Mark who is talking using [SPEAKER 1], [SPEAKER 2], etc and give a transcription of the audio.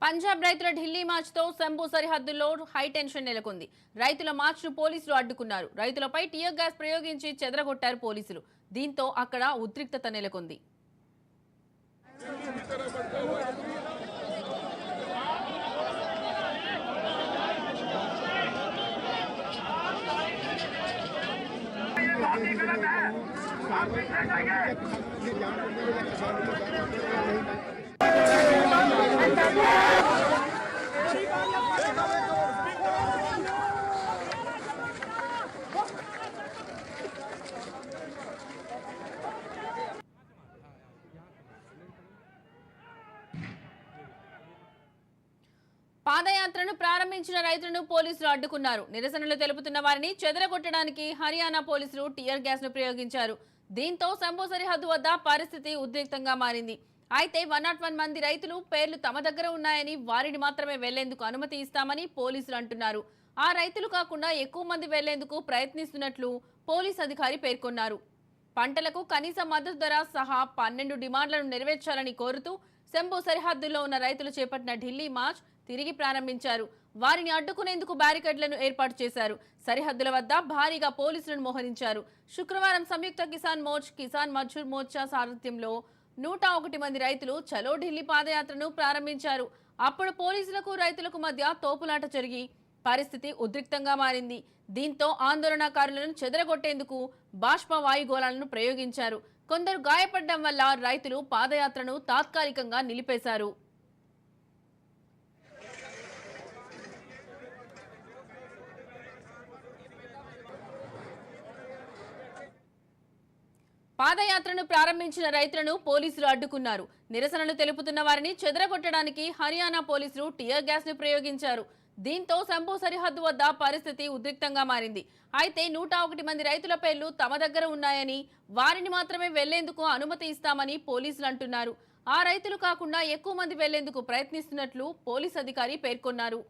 [SPEAKER 1] పంజాబ్ రైతుల ఢిల్లీ మార్చ్ తో శంభు సరిహద్దుల్లో హై టెన్షన్ నెలకొంది. రైతుల మార్చ్ ను పోలీసులు అడ్డుకున్నారు. రైతులపై టియర్ గ్యాస్ ప్రయోగించి చెదరగొట్టారు పోలీసులు. దీంతో అక్కడ ఉద్రిక్తత నెలకొంది. పాదయాత్రను ప్రారంభించిన రైతులను పోలీసులు అడ్డుకున్నారు. నిరసనలు తెలుపుతున్న వారిని చెదరగొట్టడానికి హర్యానా పోలీసులు టియర్ గ్యాస్ ను ప్రయోగించారు. దీంతో శంభు సరిహద్దు వద్ద పరిస్థితి ఉద్రిక్తంగా మారింది. అయితే 101 మంది రైతులు పేర్లు తమ దగ్గర ఉన్నాయని, వారిని మాత్రమే వెళ్లేందుకు అనుమతి ఇస్తామని పోలీసులు అంటున్నారు. ఆ రైతులు కాకుండా ఎక్కువ మంది వెళ్లేందుకు ప్రయత్నిస్తున్నట్లు పోలీస్ అధికారి పేర్కొన్నారు. పంటలకు కనీస మద్దతు ధర సహా 12 డిమాండ్లను నెరవేర్చాలని కోరుతూ శంభు సరిహద్దుల్లో ఉన్న రైతులు చేపట్టిన ఢిల్లీ మార్చ్ తిరిగి ప్రారంభించారు. వారిని అడ్డుకునేందుకు బ్యారికేడ్లను ఏర్పాటు చేశారు. సరిహద్దుల వద్ద భారీగా పోలీసులను మోహరించారు. శుక్రవారం సంయుక్త కిసాన్ మోర్చా, కిసాన్ మజ్దూర్ మోర్చా సారథ్యంలో 101 మంది రైతులు చలో ఢిల్లీ పాదయాత్రను ప్రారంభించారు. అప్పుడు పోలీసులకు రైతులకు మధ్య తోపులాట జరిగి పరిస్థితి ఉద్రిక్తంగా మారింది. దీంతో ఆందోళనకారులను చెదరగొట్టేందుకు బాష్ప వాయుగోళాలను ప్రయోగించారు. కొందరు గాయపడడం వల్ల రైతులు పాదయాత్రను తాత్కాలికంగా నిలిపేశారు. పాదయాత్రను ప్రారంభించిన రైతులను పోలీసులు అడ్డుకున్నారు. నిరసనలు తెలుపుతున్న వారిని చెదరగొట్టడానికి హర్యానా పోలీసులు టియర్ గ్యాస్ ను ప్రయోగించారు. దీంతో శంభు సరిహద్దు వద్ద పరిస్థితి ఉద్రిక్తంగా మారింది. అయితే 101 మంది రైతుల పేర్లు తమ దగ్గర ఉన్నాయని, వారిని మాత్రమే వెళ్లేందుకు అనుమతి ఇస్తామని పోలీసులు అంటున్నారు. ఆ రైతులు కాకుండా ఎక్కువ మంది వెళ్లేందుకు ప్రయత్నిస్తున్నట్లు పోలీస్ అధికారి పేర్కొన్నారు.